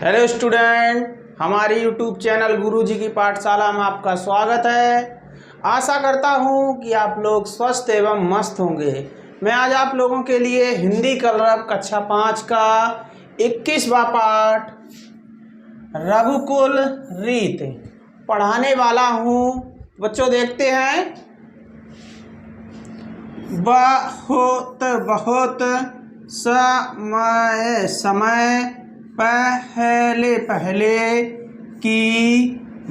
Hello student, हमारी YouTube channel गुरुजी की पाठशाला में आपका स्वागत है। आशा करता हूँ कि आप लोग स्वस्थ एवं मस्त होंगे। मैं आज आप लोगों के लिए हिंदी कलरव कक्षा 5 का 21वां पाठ रघुकुल रीत पढ़ाने वाला हूँ। बच्चों देखते हैं। बहुत बहुत समय समय पहले पहले की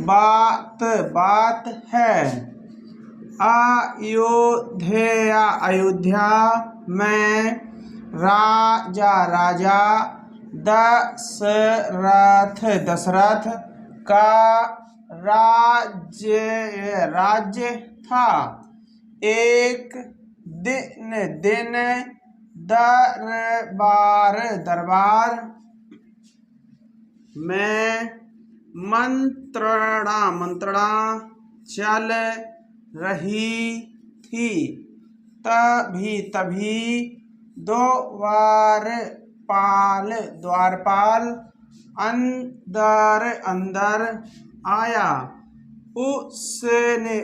बात बात है। अयोध्या अयोध्या में राजा राजा दशरथ दशरथ का राज्य था। एक दिन दरबार में मंत्रणा चल रही थी। तभी द्वारपाल अंदर आया।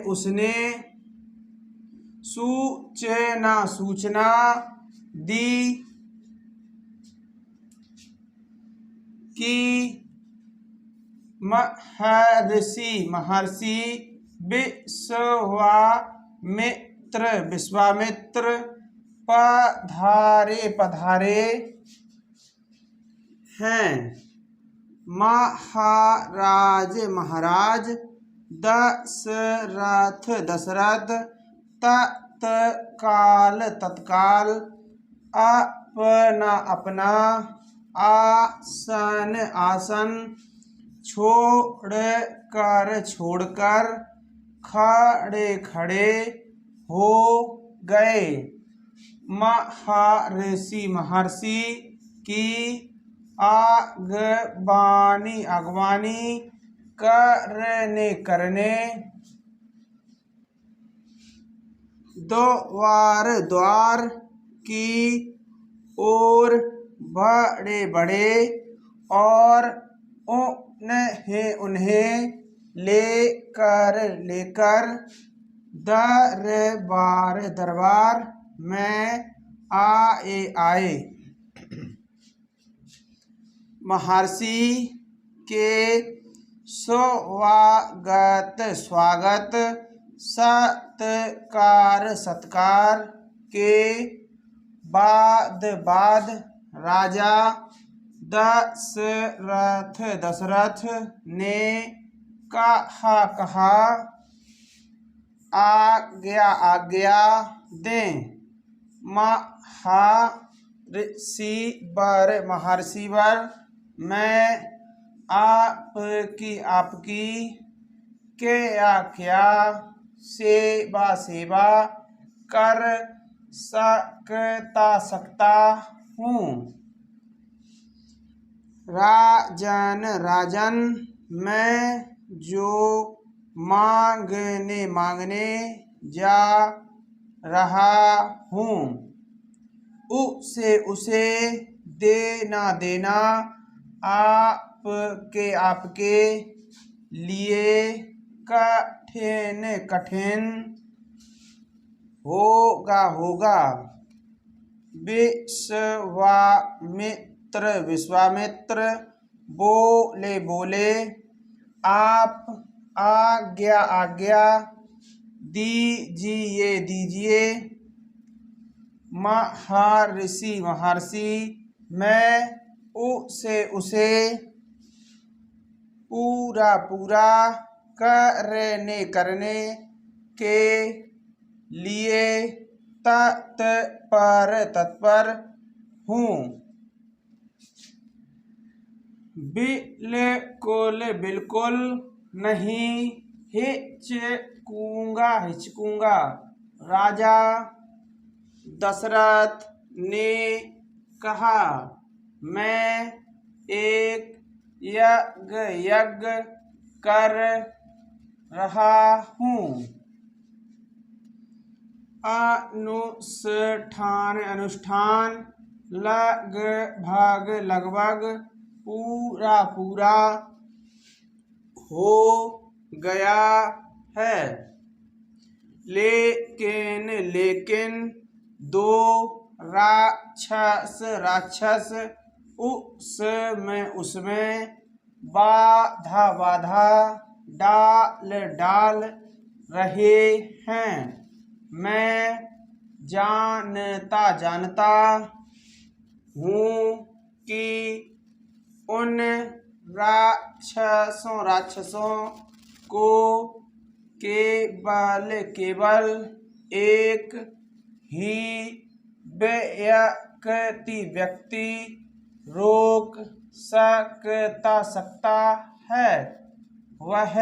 उसने सूचना दी कि महर्षि विश्वामित्र पधारे हैं। महाराज दशरथ तत्काल अपना आसन छोड़कर खड़े हो गए। महर्षि की अगवानी करने द्वार की ओर बढ़े और उन्हें लेकर दरबार में आए। महर्षि के स्वागत सत्कार के बाद राजा दशरथ ने कहा आज्ञा दें। महर्षि वर मैं आपकी क्या सेवा कर सकता हूँ। राजन मैं जो मांगने जा रहा हूँ उसे देना आपके लिए कठिन होगा। विश्वामित्र बोले आप आज्ञा दीजिए। महर्षि मैं उसे पूरा करने के लिए तत्पर हूँ। बिल्कुल नहीं हिचकूंगा। राजा दशरथ ने कहा मैं एक यज्ञ कर रहा हूँ। अनुष्ठान लगभग पूरा पूरा हो गया है। लेकिन लेकिन दो राक्षस राक्षस उसमें बाधा बाधा डाल डाल रहे हैं। मैं जानता जानता हूँ कि उन राक्षसों को केवल केवल एक ही व्यक्ति रोक सकता है, वह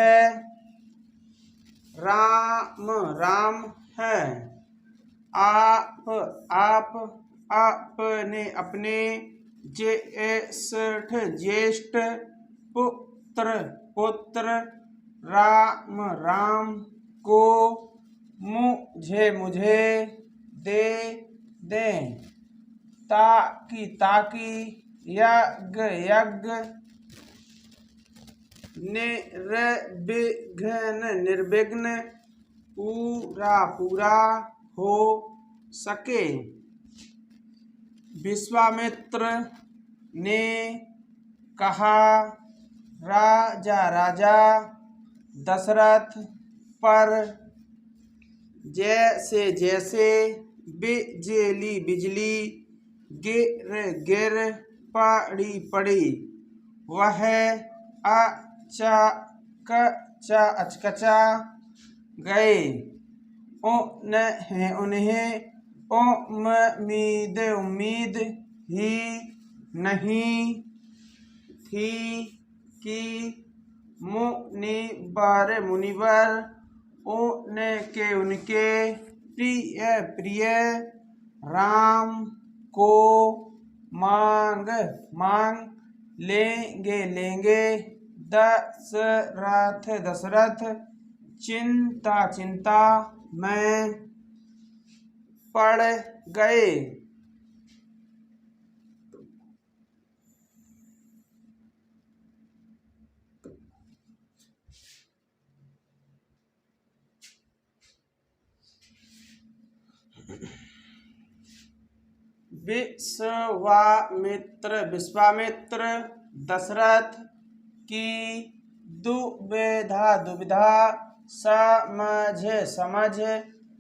राम राम है। आप अपने अपने ज्येष्ठ पुत्र राम राम को मुझे दे दें, ताकि यज्ञ निर्विघ्न पूरा हो सके। विश्वामित्र ने कहा, राजा दशरथ पर जैसे जैसे बिजली गिर पड़ी वह अचकचा गए। उन्हें उम्मीद ही नहीं थी कि मुनिवर उनके प्रिय राम को मांग लेंगे। दशरथ चिंता में पड़ गए। विश्वामित्र दशरथ की दुविधा समझ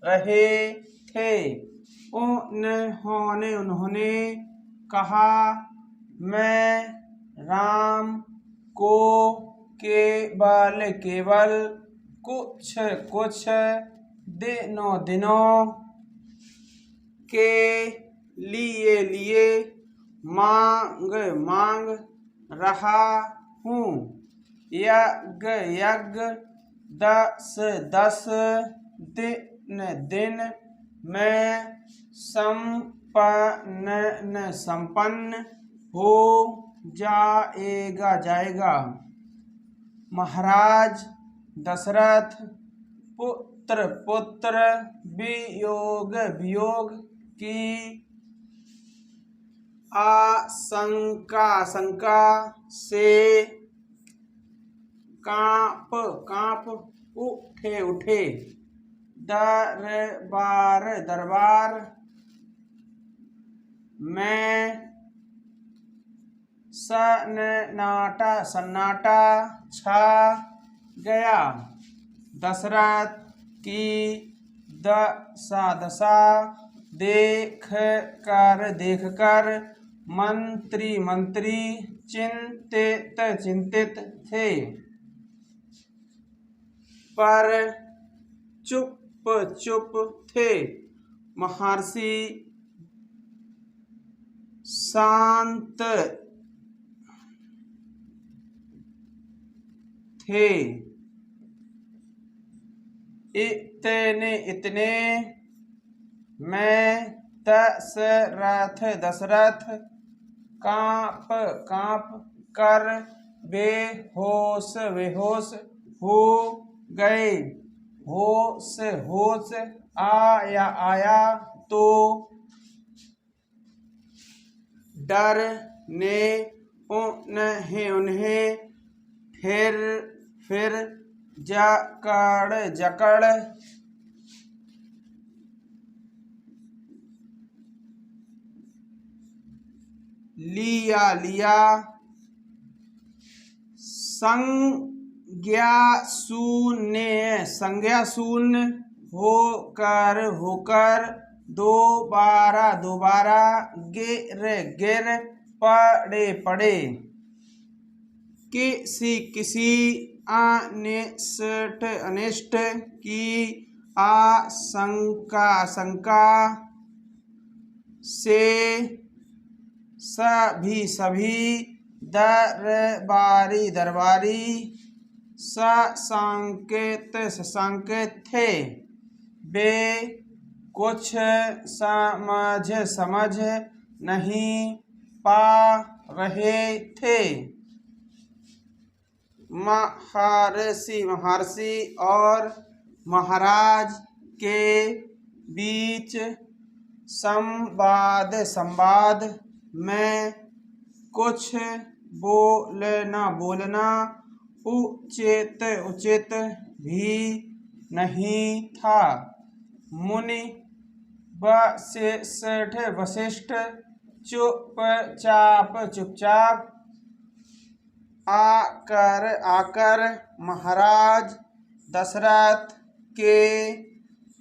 रहे थे। उन्होंने कहा, मैं राम को केवल कुछ दिनों के लिए मांग रहा हूँ। यज्ञ 10 दिन में संपन्न हो जाएगा। महाराज दशरथ पुत्र वियोग की आशंका से कांप उठे। दरबार में सन्नाटा छा गया। दशरथ की दशा देखकर मंत्री चिंतित थे, पर चुप थे। महर्षि शांत थे। इतने में दशरथ कांप कर बेहोश हो गए। होश आया तो डर ने उन्हें फिर जकड़ लिया संज्ञा शून्य होकर दोबारा गिर पड़े किसी अनिष्ट की आशंका से सभी दरबारी सशंकित थे। वे कुछ समझ नहीं पा रहे थे। महर्षि और महाराज के बीच संवाद में कुछ बोलना उचित भी नहीं था। मुनि वशिष्ठ चुपचाप आकर महाराज दशरथ के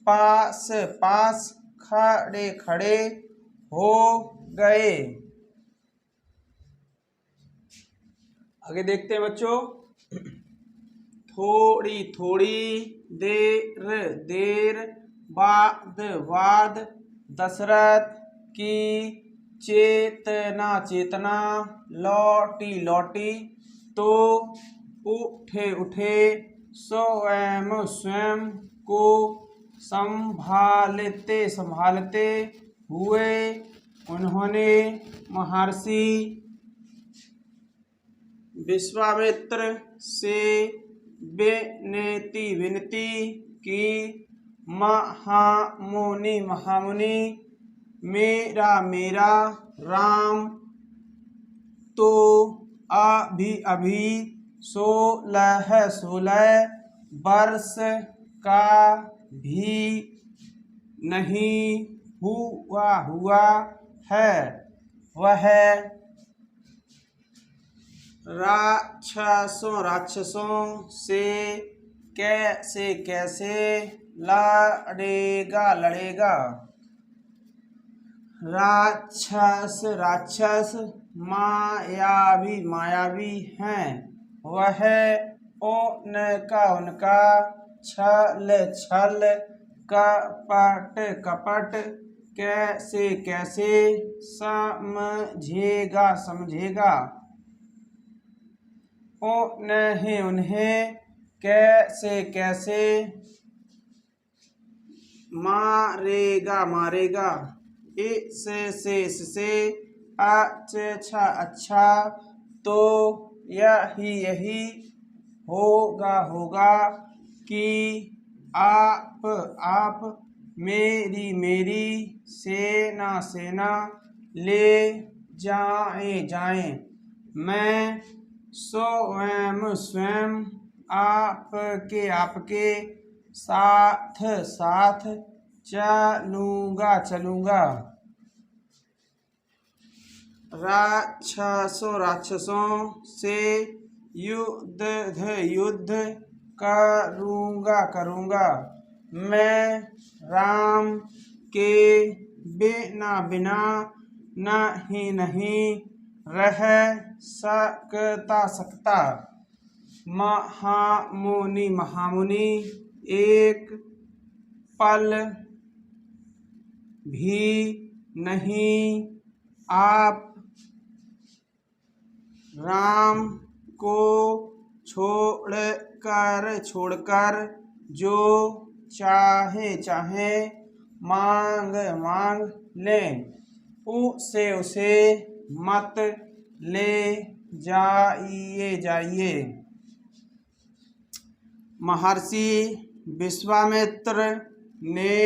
पास खड़े हो गए। आगे देखते हैं बच्चों। थोड़ी देर बाद दशरथ की चेतना लौटी तो उठे स्वयं को संभालते हुए उन्होंने महर्षि विश्वामित्र से विनती की। महामुनि मेरा राम तो अभी 16 वर्ष का भी नहीं हुआ है। वह राक्षसों से कैसे लड़ेगा। राक्षस मायावी हैं। वह उनका छल कपट कैसे समझेगा। उन्हें कैसे मारेगा। इससे अच्छा तो यही होगा कि आप मेरी सेना ले जाएं। मैं स्वयं आपके साथ चलूंगा। राक्षसों से युद्ध करूंगा। मैं राम के बिना नहीं रह सकता। महामुनि एक पल भी नहीं आप राम को छोड़कर जो चाहे मांग लें। उसे मत ले जाइए। महर्षि विश्वामित्र ने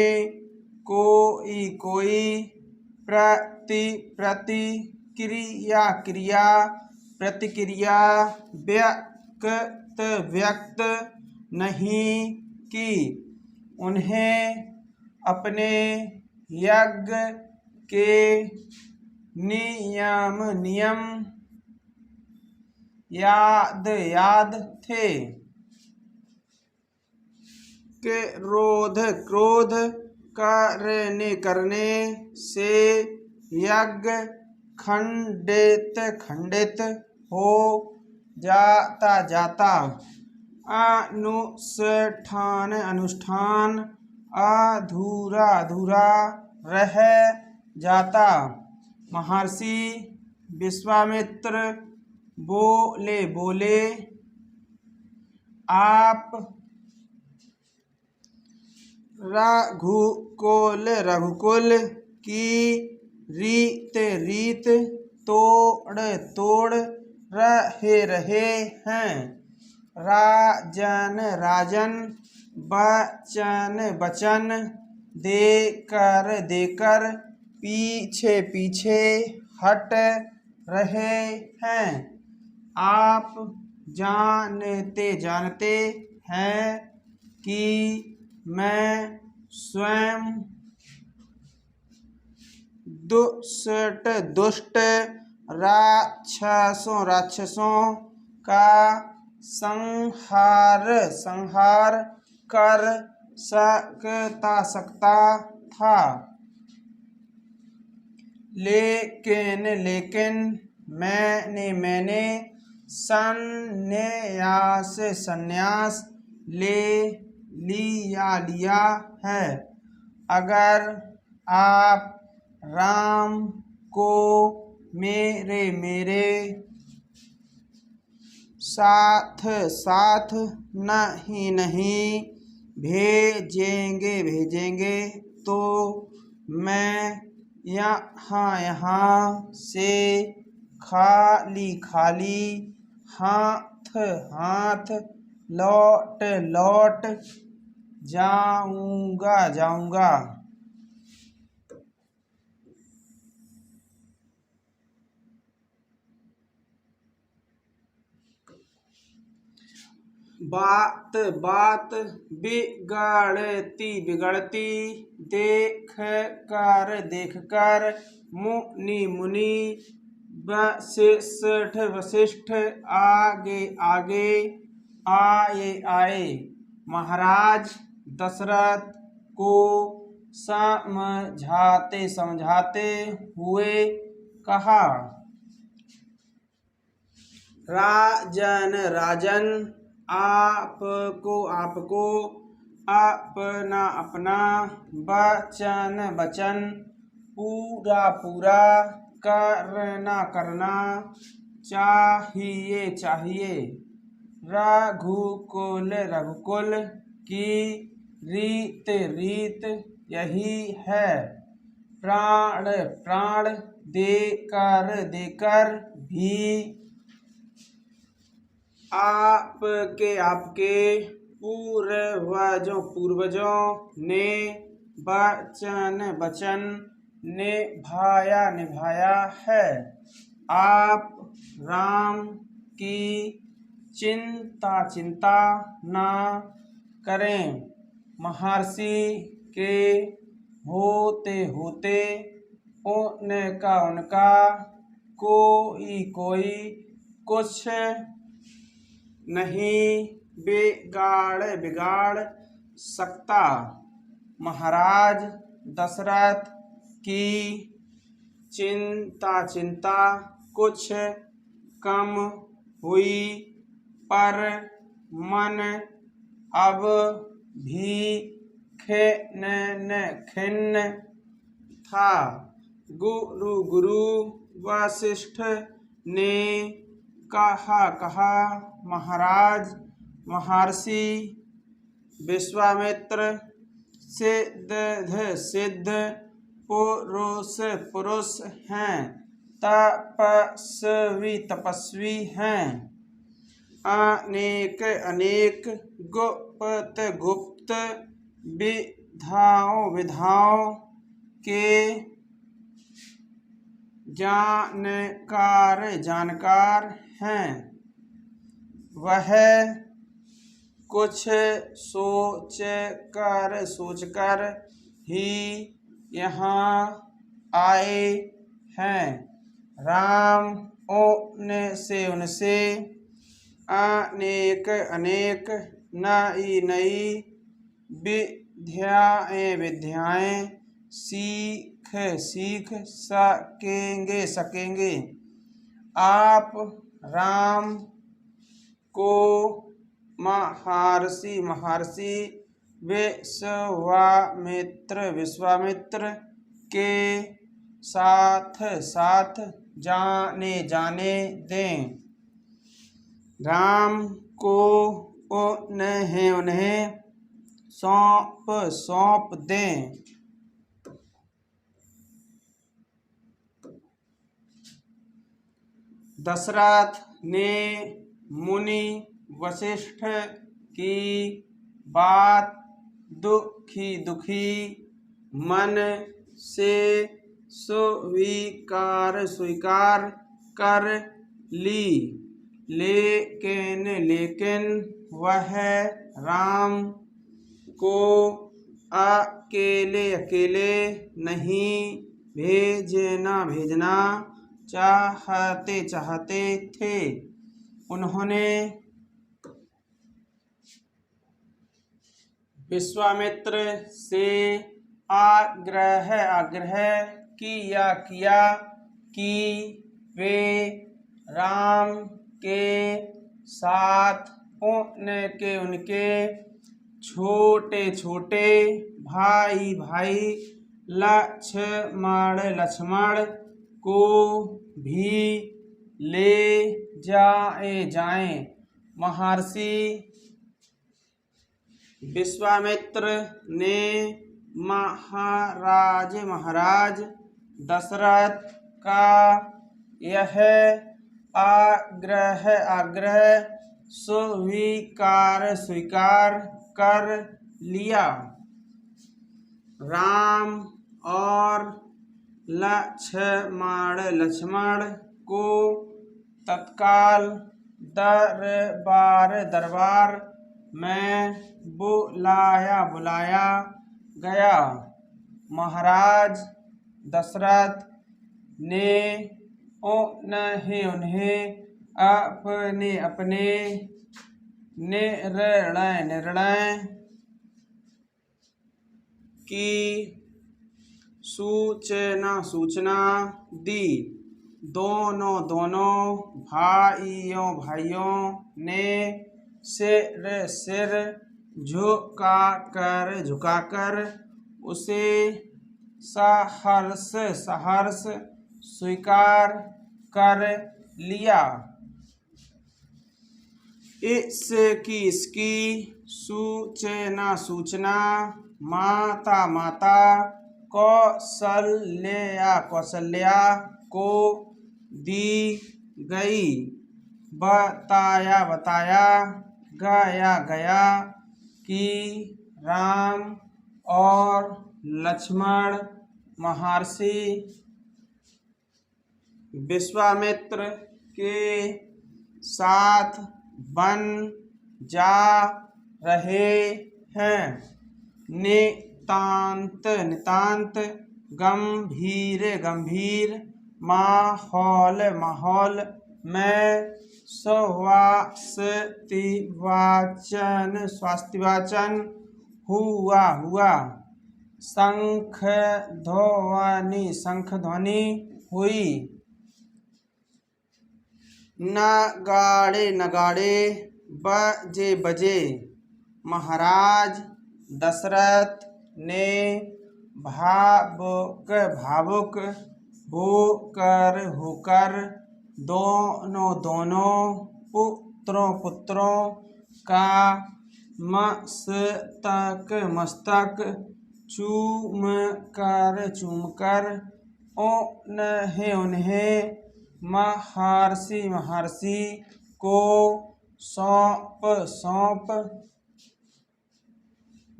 कोई प्रतिक्रिया प्रतिक्रिया व्यक्त नहीं की। उन्हें अपने यज्ञ के नियम याद थे। क्रोध करने से यज्ञ खंडित हो जाता। अनुष्ठान अधूरा रह जाता। महर्षि विश्वामित्र बोले आप रघुकुल की रीत तोड़ रहे हैं। राजन वचन देकर पीछे हट रहे हैं। आप जानते हैं कि मैं स्वयं दुष्ट राक्षसों का संहार कर सकता था। लेकिन मैंने संन्यास ले लिया है। अगर आप राम को मेरे साथ नहीं भेजेंगे तो मैं यहाँ से खाली हाथ लौट जाऊंगा। बात बिगड़ती देख कर मुनि वशिष्ठ आगे आए। महाराज दशरथ को समझाते हुए कहा, राजन आपको अपना वचन पूरा करना चाहिए। रघुकुल की रीत यही है। प्राण देकर भी आपके पूर्वजों ने वचन निभाया है। आप राम की चिंता ना करें। महर्षि के होते उनका कोई कुछ नहीं बिगाड़ सकता। महाराज दशरथ की चिंता कुछ कम हुई, पर मन अब भी खिन्न था। गुरु वशिष्ठ ने कहा, महाराज महर्षि विश्वामित्र सिद्ध पुरुष हैं, तपस्वी हैं। अनेक गुप्त विधाओं के जानकार हैं। वह कुछ सोचकर ही यहाँ आए हैं। राम उनसे अनेक नई विद्याएं सीख सकेंगे। आप राम को महर्षि विश्वामित्र के साथ जाने दें। राम को उन्हें सौंप दें। दशरथ ने मुनि वशिष्ठ की बात दुखी मन से स्वीकार कर ली, लेकिन वह राम को अकेले नहीं भेजना चाहते थे। उन्होंने विश्वामित्र से आग्रह किया कि वे राम के साथ उनके छोटे भाई लक्ष्मण को भी ले जाएं। महर्षि विश्वामित्र ने महाराज दशरथ का यह आग्रह स्वीकार कर लिया। राम और लक्ष्मण को तत्काल दरबार में बुलाया गया। महाराज दशरथ ने उन्हें अपने निर्णय की सूचना दी। दोनों भाइयों ने सिर झुकाकर उसे सहर्ष स्वीकार कर लिया। इसकी सूचना माता कौशल्या को दी गई। बताया गया कि राम और लक्ष्मण महर्षि विश्वामित्र के साथ वन जा रहे हैं। नितांत गंभीर माहौल में स्वास्तिवाचन हुआ। शंख ध्वनि हुई। नगाड़े बजे। महाराज दशरथ ने भावुक होकर दोनों पुत्रों का मस्तक चूमकर उन्हें महर्षि को सौंप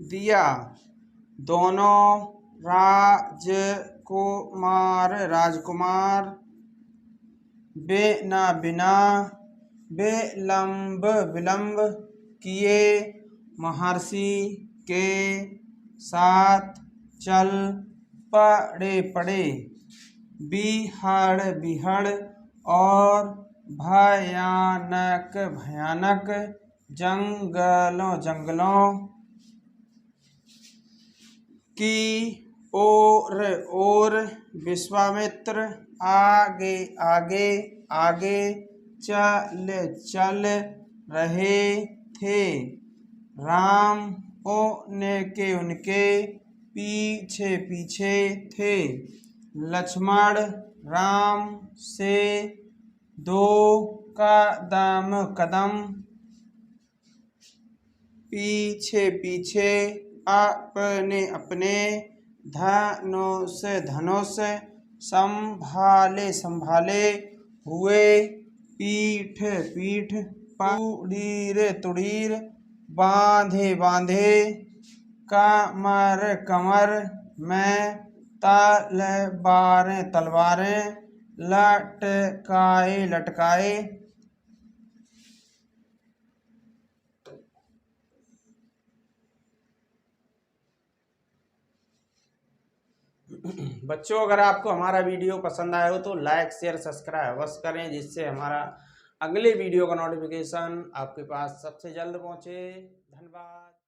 दिया। दोनों राजकुमार बिना विलंब विलंब किए, महर्षि के साथ चल पड़े पड़े, बिहड़ बिहड़ और भयानक भयानक जंगलों जंगलों की ओर विश्वामित्र आगे आगे आगे चल रहे थे। राम उनके पीछे पीछे थे। लक्ष्मण राम से 2 कदम पीछे पीछे अपने अपने धनुष संभाले हुए पीठ तुड़ीर बांधे कमर में तलवारें लटकाए। बच्चों, अगर आपको हमारा वीडियो पसंद आया हो तो लाइक शेयर सब्सक्राइब अवश्य करें, जिससे हमारा अगले वीडियो का नोटिफिकेशन आपके पास सबसे जल्द पहुंचे। धन्यवाद।